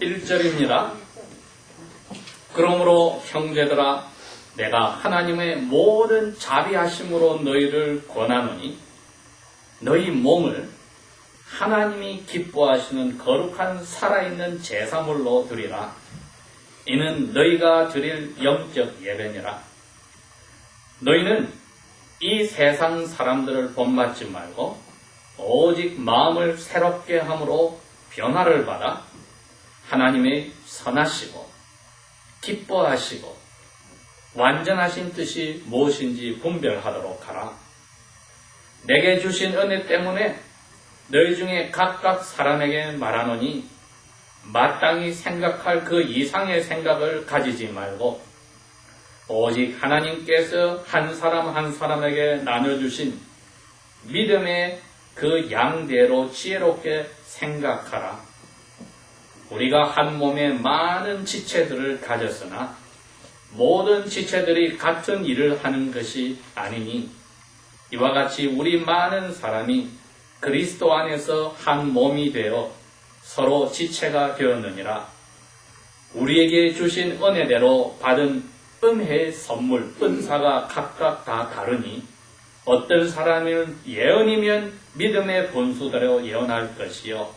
1절입니다. 그러므로 형제들아 내가 하나님의 모든 자비하심으로 너희를 권하노니 너희 몸을 하나님이 기뻐하시는 거룩한 살아있는 제사물로 드리라. 이는 너희가 드릴 영적 예배니라. 너희는 이 세상 사람들을 본받지 말고 오직 마음을 새롭게 함으로 변화를 받아 하나님의 선하시고 기뻐하시고 완전하신 뜻이 무엇인지 분별하도록 하라. 내게 주신 은혜 때문에 너희 중에 각각 사람에게 말하노니 마땅히 생각할 그 이상의 생각을 가지지 말고 오직 하나님께서 한 사람 한 사람에게 나눠주신 믿음의 그 양대로 지혜롭게 생각하라. 우리가 한 몸에 많은 지체들을 가졌으나 모든 지체들이 같은 일을 하는 것이 아니니 이와 같이 우리 많은 사람이 그리스도 안에서 한 몸이 되어 서로 지체가 되었느니라. 우리에게 주신 은혜대로 받은 은혜의 선물, 은사가 각각 다 다르니 어떤 사람은 예언이면 믿음의 본수대로 예언할 것이요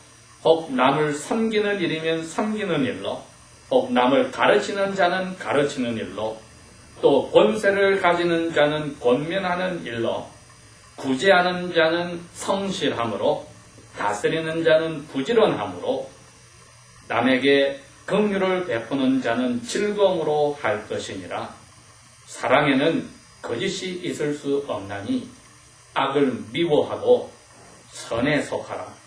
혹 남을 섬기는 일이면 섬기는 일로 혹 남을 가르치는 자는 가르치는 일로 또 권세를 가지는 자는 권면하는 일로 구제하는 자는 성실함으로 다스리는 자는 부지런함으로 남에게 긍휼을 베푸는 자는 즐거움으로 할 것이니라. 사랑에는 거짓이 있을 수 없나니 악을 미워하고 선에 속하라.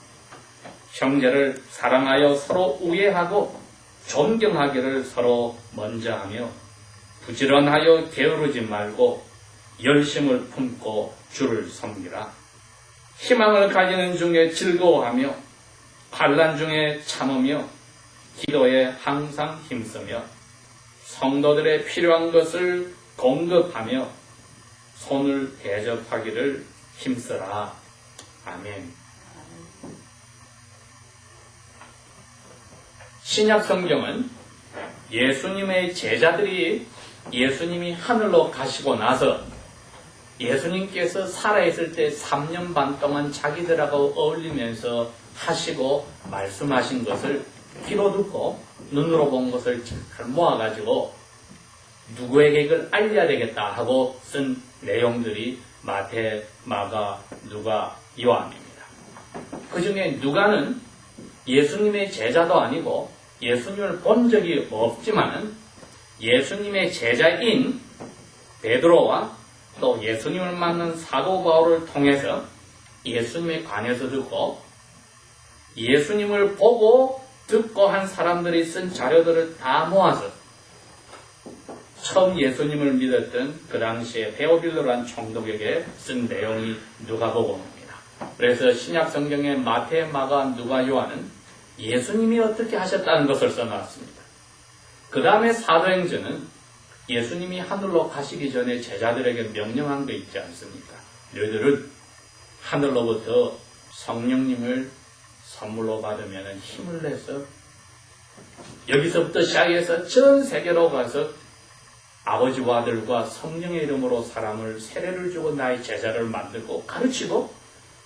형제를 사랑하여 서로 우애하고 존경하기를 서로 먼저 하며 부지런하여 게으르지 말고 열심을 품고 주를 섬기라. 희망을 가지는 중에 즐거워하며 환난 중에 참으며 기도에 항상 힘쓰며 성도들의 필요한 것을 공급하며 손을 대접하기를 힘쓰라. 아멘. 신약 성경은 예수님의 제자들이 예수님이 하늘로 가시고 나서 예수님께서 살아있을 때 3년 반 동안 자기들하고 어울리면서 하시고 말씀하신 것을 귀로 듣고 눈으로 본 것을 잘 모아가지고 누구에게 이걸 알려야 되겠다 하고 쓴 내용들이 마태, 마가, 누가, 요한입니다. 그 중에 누가는 예수님의 제자도 아니고 예수님을 본 적이 없지만 예수님의 제자인 베드로와 또 예수님을 만난 사도 바울을 통해서 예수님에 관해서 듣고 예수님을 보고 듣고 한 사람들이 쓴 자료들을 다 모아서 처음 예수님을 믿었던 그 당시에 데오빌로라는 총독에게 쓴 내용이 누가복음입니다. 그래서 신약 성경의 마태, 마가, 누가, 요한은 예수님이 어떻게 하셨다는 것을 써놨습니다. 그 다음에 사도행전은 예수님이 하늘로 가시기 전에 제자들에게 명령한 거 있지 않습니까? 너희들은 하늘로부터 성령님을 선물로 받으면 힘을 내서 여기서부터 시작해서 전 세계로 가서 아버지와 아들과 성령의 이름으로 사람을 세례를 주고 나의 제자를 만들고 가르치고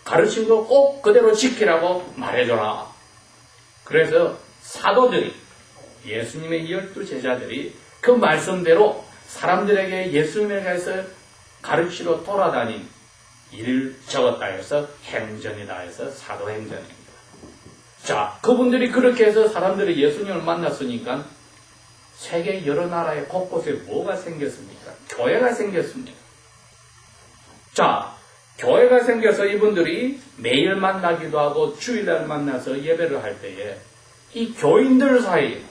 가르친 거 꼭 그대로 지키라고 말해줘라. 그래서 사도들이 예수님의 12 제자들이 그 말씀대로 사람들에게 예수님에 대해서 가르치러 돌아다닌 일을 적었다 해서 행전이다 해서 사도행전입니다. 자, 그분들이 그렇게 해서 사람들이 예수님을 만났으니까 세계 여러 나라의 곳곳에 뭐가 생겼습니까? 교회가 생겼습니다. 자, 교회가 생겨서 이분들이 매일 만나기도 하고 주일날 만나서 예배를 할 때에 이 교인들 사이에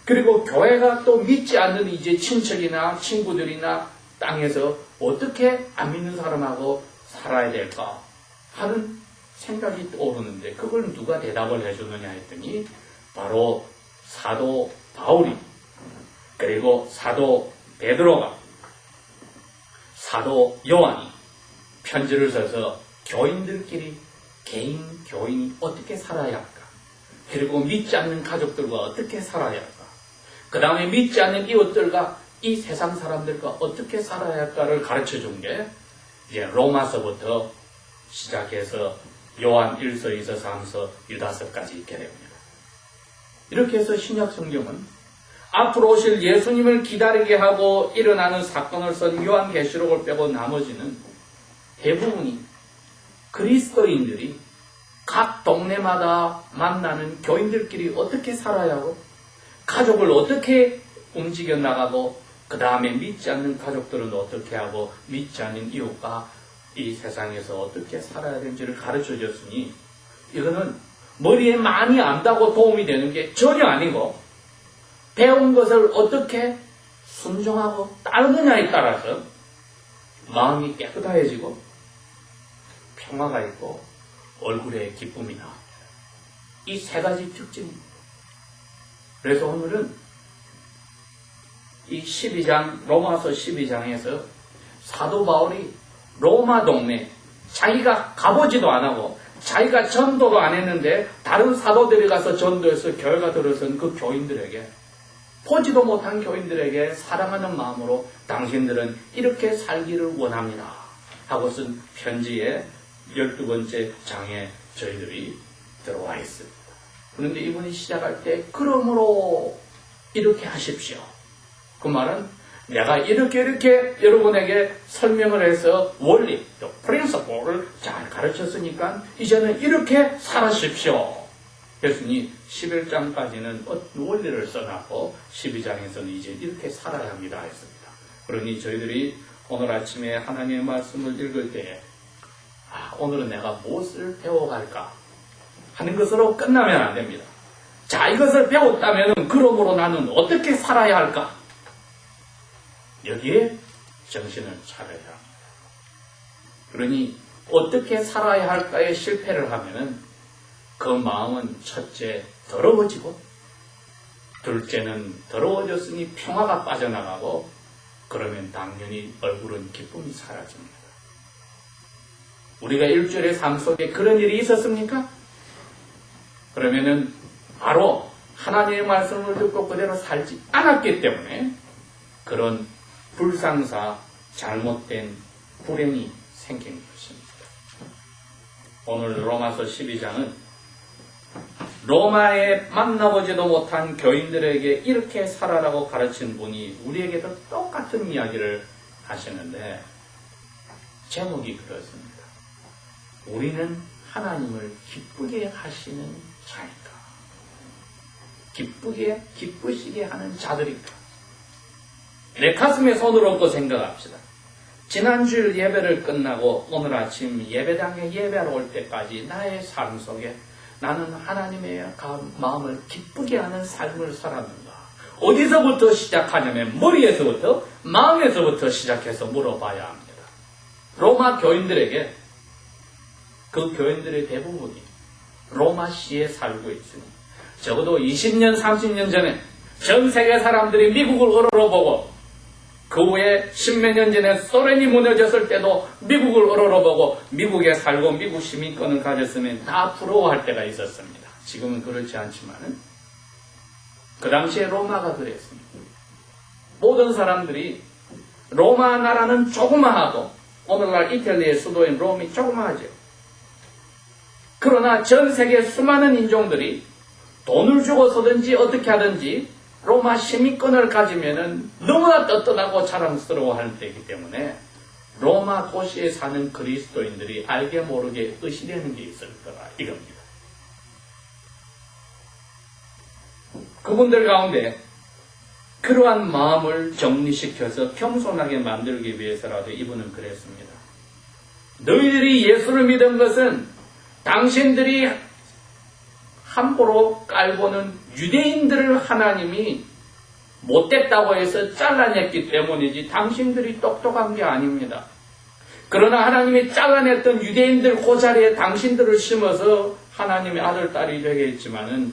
그리고 교회가 또 믿지 않는 이제 친척이나 친구들이나 땅에서 어떻게 안 믿는 사람하고 살아야 될까 하는 생각이 오르는데 그걸 누가 대답을 해주느냐 했더니 바로 사도 바울이 그리고 사도 베드로가 사도 요한이 편지를 써서 교인들끼리 개인 교인이 어떻게 살아야 할까 그리고 믿지 않는 가족들과 어떻게 살아야 할까? 그 다음에 믿지 않는 이웃들과 이 세상 사람들과 어떻게 살아야 할까를 가르쳐 준 게 이제 로마서부터 시작해서 요한 1서, 2서, 3서, 유다서까지 있게 됩니다. 이렇게 해서 신약 성경은 앞으로 오실 예수님을 기다리게 하고 일어나는 사건을 쓴 요한계시록을 빼고 나머지는 대부분이 그리스도인들이 각 동네마다 만나는 교인들끼리 어떻게 살아야 하고 가족을 어떻게 움직여 나가고 그 다음에 믿지 않는 가족들은 어떻게 하고 믿지 않는 이웃과 이 세상에서 어떻게 살아야 되는지를 가르쳐 줬으니 이거는 머리에 많이 안다고 도움이 되는 게 전혀 아니고 배운 것을 어떻게 순종하고 따르느냐에 따라서 마음이 깨끗해지고 평화가 있고 얼굴에 기쁨이 나옵니다. 이 세 가지 특징입니다. 그래서 오늘은 이 12장, 로마서 12장에서 사도 바울이 로마 동네, 자기가 가보지도 안 하고 자기가 전도도 안 했는데 다른 사도들이 가서 전도해서 교회가 들어선 그 교인들에게, 보지도 못한 교인들에게 사랑하는 마음으로 당신들은 이렇게 살기를 원합니다 하고 쓴 편지의 12번째 장에 저희들이 들어와 있습니다. 그런데 이분이 시작할 때 그러므로 이렇게 하십시오. 그 말은 내가 이렇게 여러분에게 설명을 해서 원리, 프린서폴을 잘 가르쳤으니까 이제는 이렇게 살아십시오. 그랬으니 11장까지는 원리를 써놨고 12장에서는 이제 이렇게 살아야 합니다 했습니다. 그러니 저희들이 오늘 아침에 하나님의 말씀을 읽을 때 오늘은 내가 무엇을 배워갈까 하는 것으로 끝나면 안 됩니다. 자, 이것을 배웠다면 그러므로 나는 어떻게 살아야 할까? 여기에 정신을 차려야 합니다. 그러니 어떻게 살아야 할까에 실패를 하면은 그 마음은 첫째 더러워지고 둘째는 더러워졌으니 평화가 빠져나가고 그러면 당연히 얼굴은 기쁨이 사라집니다. 우리가 일주일의 삶 속에 그런 일이 있었습니까? 그러면은 바로 하나님의 말씀을 듣고 그대로 살지 않았기 때문에 그런 불상사, 잘못된 불행이 생긴 것입니다. 오늘 로마서 12장은 로마에 만나보지도 못한 교인들에게 이렇게 살아라고 가르친 분이 우리에게도 똑같은 이야기를 하시는데 제목이 그렇습니다. 우리는 하나님을 기쁘게 하시는 자니까. 기쁘시게 하는 자들이니까. 내 가슴에 손을 얹고 생각합시다. 지난주일 예배를 끝나고 오늘 아침 예배당에 예배하러 올 때까지 나의 삶 속에 나는 하나님의 마음을 기쁘게 하는 삶을 살았는가? 어디서부터 시작하냐면 머리에서부터, 마음에서부터 시작해서 물어봐야 합니다. 로마 교인들에게 그 교인들의 대부분이 로마시에 살고 있으니 적어도 20년, 30년 전에 전 세계 사람들이 미국을 우러러보고 그 후에 10몇 년 전에 소련이 무너졌을 때도 미국을 우러러보고 미국에 살고 미국 시민권을 가졌으면 다 부러워할 때가 있었습니다. 지금은 그렇지 않지만은 그 당시에 로마가 그랬습니다. 모든 사람들이 로마 나라는 조그마하고 오늘날 이탈리아의 수도인 롬이 조그마하죠. 그러나 전 세계 수많은 인종들이 돈을 주고서든지 어떻게 하든지 로마 시민권을 가지면은 너무나 떳떳하고 자랑스러워하는 때이기 때문에 로마 도시에 사는 그리스도인들이 알게 모르게 의시되는 게 있을 거라 이겁니다. 그분들 가운데 그러한 마음을 정리시켜서 겸손하게 만들기 위해서라도 이분은 그랬습니다. 너희들이 예수를 믿은 것은 당신들이 함부로 깔보는 유대인들을 하나님이 못됐다고 해서 잘라냈기 때문이지 당신들이 똑똑한 게 아닙니다. 그러나 하나님이 잘라냈던 유대인들 그 자리에 당신들을 심어서 하나님의 아들, 딸이 되게 했지만은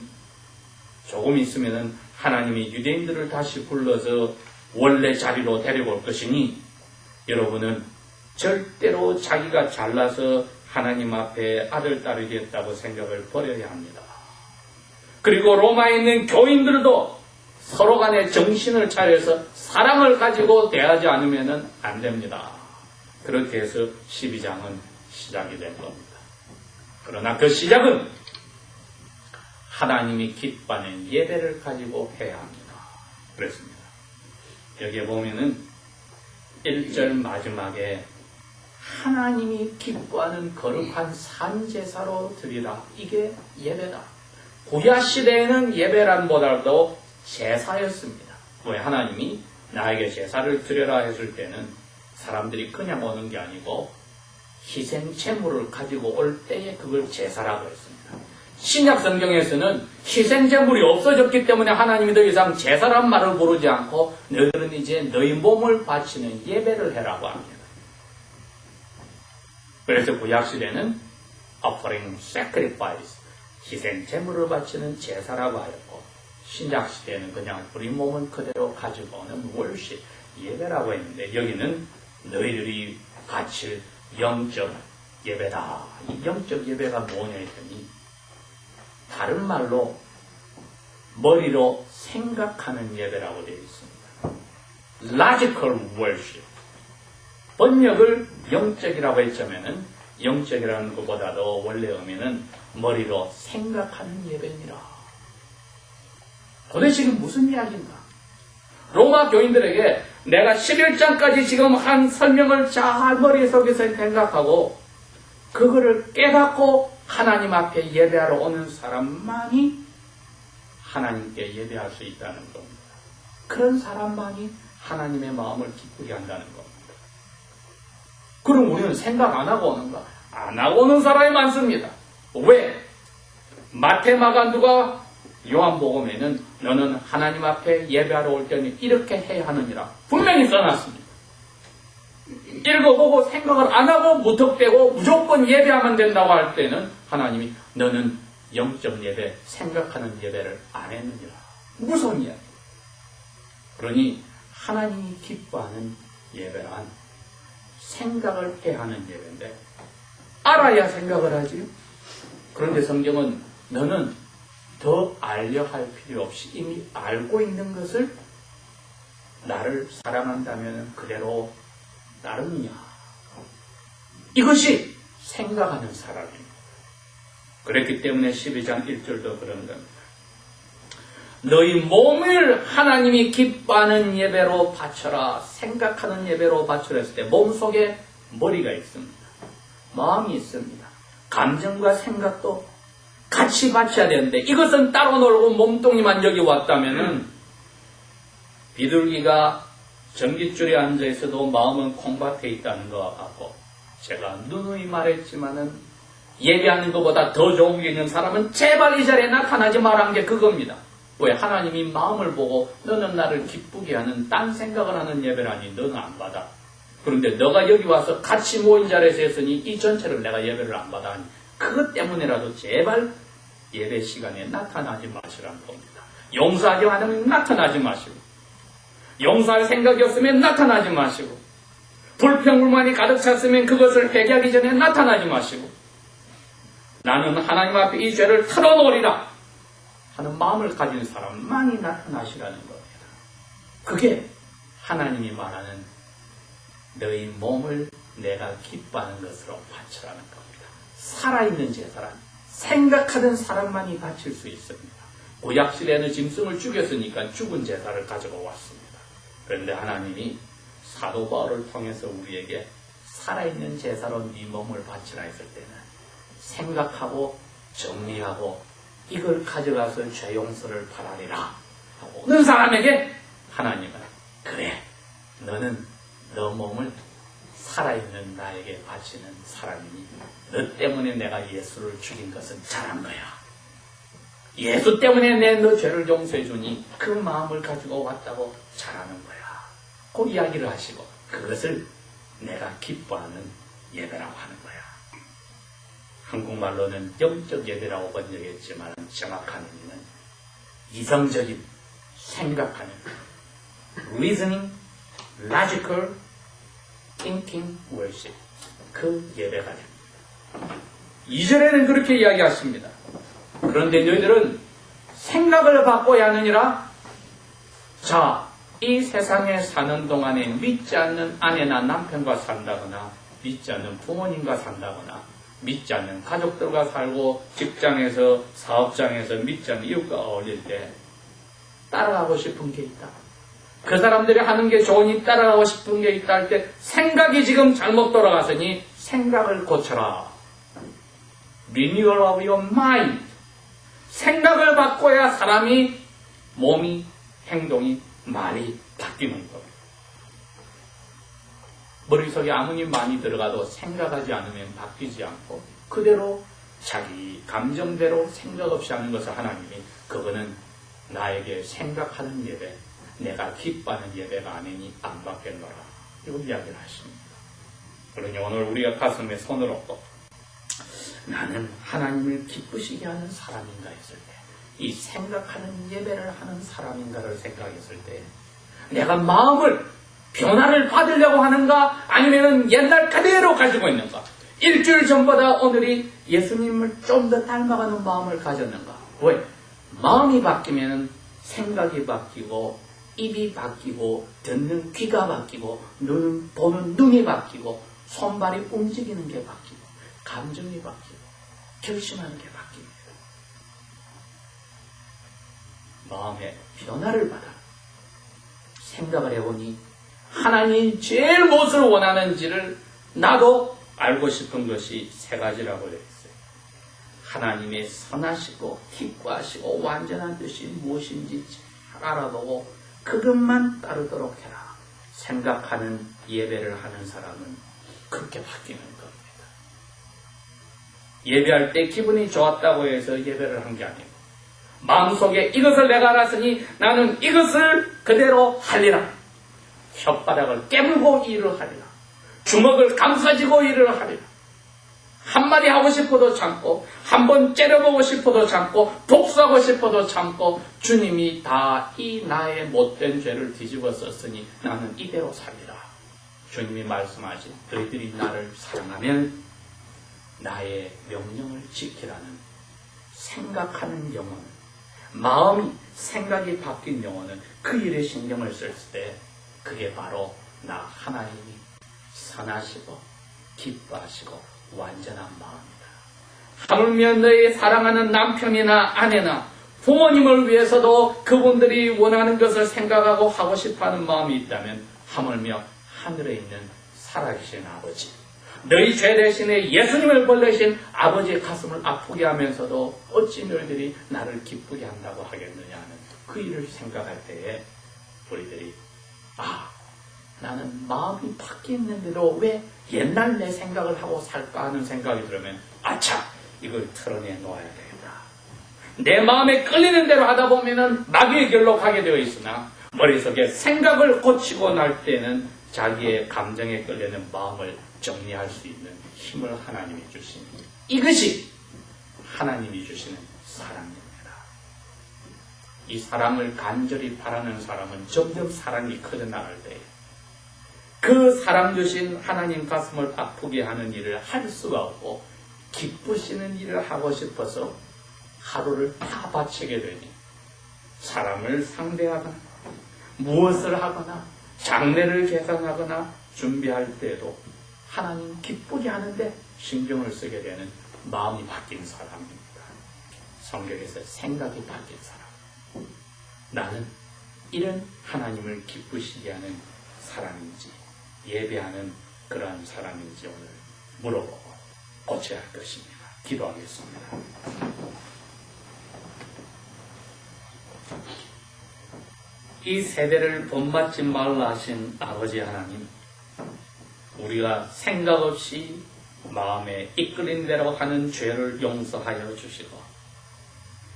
조금 있으면은 하나님이 유대인들을 다시 불러서 원래 자리로 데리고 올 것이니 여러분은 절대로 자기가 잘나서 하나님 앞에 아들, 딸이 됐다고 생각을 버려야 합니다. 그리고 로마에 있는 교인들도 서로 간에 정신을 차려서 사랑을 가지고 대하지 않으면 안 됩니다. 그렇게 해서 12장은 시작이 된 겁니다. 그러나 그 시작은 하나님이 기뻐하는 예배를 가지고 해야 합니다. 그랬습니다. 여기에 보면은 1절 마지막에 하나님이 기뻐하는 거룩한 산제사로 드리라. 이게 예배다. 구약 시대에는 예배란보다도 제사였습니다. 왜 하나님이 나에게 제사를 드려라 했을 때는 사람들이 그냥 오는 게 아니고 희생 제물을 가지고 올 때에 그걸 제사라고 했습니다. 신약 성경에서는 희생 제물이 없어졌기 때문에 하나님이 더 이상 제사란 말을 부르지 않고 너희들은 이제 너희 몸을 바치는 예배를 해라고 합니다. 그래서 구약 시대는 offering sacrifice, 희생 제물을 바치는 제사라고 하였고, 신약 시대는 그냥 우리 몸을 그대로 가지고 오는 worship, 예배라고 했는데, 여기는 너희들이 바칠 영적 예배다. 이 영적 예배가 뭐냐 했더니 다른 말로 머리로 생각하는 예배라고 되어 있습니다. logical worship. 번역을 영적이라고 했자면은 영적이라는 것보다도 원래 의미는 머리로 생각하는 예배니라. 도대체 지금 무슨 이야기인가? 로마 교인들에게 내가 11장까지 지금 한 설명을 잘 머릿속에서 생각하고 그거를 깨닫고 하나님 앞에 예배하러 오는 사람만이 하나님께 예배할 수 있다는 겁니다. 그런 사람만이 하나님의 마음을 기쁘게 한다는 겁니다. 그럼 우리는 생각 안 하고 오는가? 안 하고 오는 사람이 많습니다. 왜? 마태, 마가, 누가, 요한복음에는 너는 하나님 앞에 예배하러 올 때는 이렇게 해야 하느니라 분명히 써놨습니다. 읽어보고 생각을 안 하고 무턱대고 무조건 예배하면 된다고 할 때는 하나님이 너는 영적 예배, 생각하는 예배를 안 했느니라. 무슨 이야기? 그러니 하나님이 기뻐하는 예배란 생각을 해야 하는 예배인데 알아야 생각을 하지요. 그런데 성경은 너는 더 알려 할 필요 없이 이미 알고 있는 것을 나를 사랑한다면 그대로 따르느냐. 이것이 생각하는 사람입니다. 그렇기 때문에 12장 1절도 그런 겁니다. 너희 몸을 하나님이 기뻐하는 예배로 바쳐라. 생각하는 예배로 바쳐라 했을 때 몸속에 머리가 있습니다. 마음이 있습니다. 감정과 생각도 같이 바쳐야 되는데 이것은 따로 놀고 몸뚱이만 여기 왔다면은 비둘기가 전깃줄에 앉아 있어도 마음은 콩밭에 있다는 것과 같고, 제가 누누이 말했지만은 예배하는 것보다 더 좋은 게 있는 사람은 제발 이 자리에 나타나지 말한 게 그겁니다. 왜? 하나님이 마음을 보고 너는 나를 기쁘게 하는 딴 생각을 하는 예배라니 너는 안 받아. 그런데 너가 여기 와서 같이 모인 자리에서 했으니 이 전체를 내가 예배를 안 받아 하니 그것 때문에라도 제발 예배 시간에 나타나지 마시라는 겁니다. 용서하지 않으면 나타나지 마시고, 용서할 생각이 없으면 나타나지 마시고, 불평불만이 가득 찼으면 그것을 회개하기 전에 나타나지 마시고, 나는 하나님 앞에 이 죄를 털어놓으리라 하는 마음을 가진 사람만이 나타나시라는 겁니다. 그게 하나님이 말하는 너희 몸을 내가 기뻐하는 것으로 바치라는 겁니다. 살아있는 제사란 생각하는 사람만이 바칠 수 있습니다. 구약시대에는 짐승을 죽였으니까 죽은 제사를 가지고 왔습니다. 그런데 하나님이 사도 바울을 통해서 우리에게 살아있는 제사로 네 몸을 바치라 했을 때는 생각하고 정리하고 이걸 가져가서 죄 용서를 바라리라 하고 어느 사람에게 하나님은 그래, 너는 너 몸을 살아있는 나에게 바치는 사람이니 너 때문에 내가 예수를 죽인 것은 잘한 거야. 예수 때문에 내 너 죄를 용서해 주니 그 마음을 가지고 왔다고 잘하는 거야. 그 이야기를 하시고 그것을 내가 기뻐하는 예배라고 하는 거야. 한국말로는 영적 예배라고 번역했지만 정확한 의미는 이성적인 생각하는 reasoning, logical, thinking worship, 그 예배가 됩니다. 2절에는 그렇게 이야기하십니다. 그런데 너희들은 생각을 바꿔야 하느니라. 자, 이 세상에 사는 동안에 믿지 않는 아내나 남편과 산다거나 믿지 않는 부모님과 산다거나 믿지 않는 가족들과 살고 직장에서 사업장에서 믿지 않는 이웃과 어울릴 때 따라가고 싶은 게 있다. 그 사람들이 하는 게 좋으니 따라가고 싶은 게 있다 할 때 생각이 지금 잘못 돌아갔으니 생각을 고쳐라. Renewal of your mind. 생각을 바꿔야 사람이 몸이 행동이 말이 바뀌는 겁니다. 머릿속에 아무리 많이 들어가도 생각하지 않으면 바뀌지 않고 그대로 자기 감정대로 생각 없이 하는 것을 하나님이 그거는 나에게 생각하는 예배, 내가 기뻐하는 예배가 아니니 안 받겠노라. 이걸 이야기를 하십니다. 그러니 오늘 우리가 가슴에 손을 얹고 나는 하나님을 기쁘시게 하는 사람인가 했을 때 이 생각하는 예배를 하는 사람인가를 생각했을 때 내가 마음을 변화를 받으려고 하는가 아니면 옛날 그대로 가지고 있는가. 일주일 전보다 오늘이 예수님을 좀 더 닮아가는 마음을 가졌는가. 왜? 마음이 바뀌면 생각이 바뀌고 입이 바뀌고 듣는 귀가 바뀌고 눈 보는 눈이 바뀌고 손발이 움직이는 게 바뀌고 감정이 바뀌고 결심하는 게 바뀝니다. 마음의 변화를 받아 생각을 해보니 하나님이 제일 무엇을 원하는지를 나도 알고 싶은 것이 세 가지라고 되어 있어요. 하나님의 선하시고 기뻐하시고 완전한 뜻이 무엇인지 잘 알아보고 그것만 따르도록 해라. 생각하는 예배를 하는 사람은 그렇게 바뀌는 겁니다. 예배할 때 기분이 좋았다고 해서 예배를 한 게 아니고 마음속에 이것을 내가 알았으니 나는 이것을 그대로 하리라. 혓바닥을 깨물고 일을 하리라. 주먹을 감싸지고 일을 하리라. 한마디 하고 싶어도 참고 한번 째려보고 싶어도 참고 복수하고 싶어도 참고 주님이 다 이 나의 못된 죄를 뒤집어 썼으니 나는 이대로 살리라. 주님이 말씀하신 너희들이 나를 사랑하면 나의 명령을 지키라는 생각하는 영혼, 마음이 생각이 바뀐 영혼은 그 일에 신경을 쓸 때 그게 바로 나 하나님이 선하시고 기뻐하시고 완전한 마음이다. 하물며 너희 사랑하는 남편이나 아내나 부모님을 위해서도 그분들이 원하는 것을 생각하고 하고 싶어하는 마음이 있다면 하물며 하늘에 있는 살아계신 아버지, 너희 죄 대신에 예수님을 보내신 아버지의 가슴을 아프게 하면서도 어찌 너희들이 나를 기쁘게 한다고 하겠느냐 하는 그 일을 생각할 때에 우리들이 나는 마음이 바뀌었는데도 왜 옛날 내 생각을 하고 살까 하는 생각이 들으면 아차 이걸 털어내 놓아야 되겠다. 내 마음에 끌리는 대로 하다 보면은 마귀의 길로 가게 되어 있으나 머릿속에 생각을 고치고 날 때는 자기의 감정에 끌리는 마음을 정리할 수 있는 힘을 하나님이 주십니다. 이것이 하나님이 주시는 사랑입니다. 이 사랑을 간절히 바라는 사람은 점점 사랑이 커져 나갈 때 그 사랑 주신 하나님 가슴을 아프게 하는 일을 할 수가 없고 기쁘시는 일을 하고 싶어서 하루를 다 바치게 되니 사람을 상대하거나 무엇을 하거나 장례를 계산하거나 준비할 때도 하나님 기쁘게 하는데 신경을 쓰게 되는 마음이 바뀐 사람입니다. 성경에서 생각이 바뀐 사람. 나는 이런 하나님을 기쁘시게 하는 사람인지 예배하는 그러한 사람인지 오늘 물어보고 고쳐야 할 것입니다. 기도하겠습니다. 이 세대를 본받지 말라 하신 아버지 하나님, 우리가 생각 없이 마음에 이끌린 대로 하는 죄를 용서하여 주시고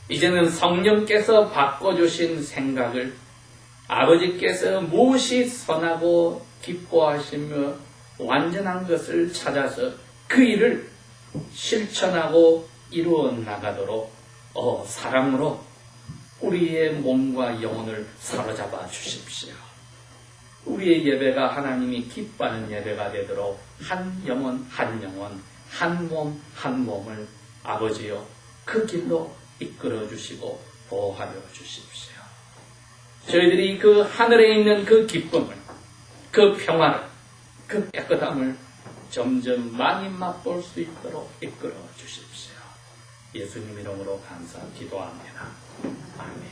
이제는 성령께서 바꿔주신 생각을 아버지께서 무엇이 선하고 기뻐하시며 완전한 것을 찾아서 그 일을 실천하고 이루어 나가도록 사랑으로 우리의 몸과 영혼을 사로잡아 주십시오. 우리의 예배가 하나님이 기뻐하는 예배가 되도록 한 영혼 한 영혼 한 몸 한 몸을 아버지여 그 길로 이끌어 주시고 보호하여 주십시오. 저희들이 그 하늘에 있는 그 기쁨을, 그 평화를, 그 깨끗함을 점점 많이 맛볼 수 있도록 이끌어 주십시오. 예수님 이름으로 감사 기도합니다. 아멘.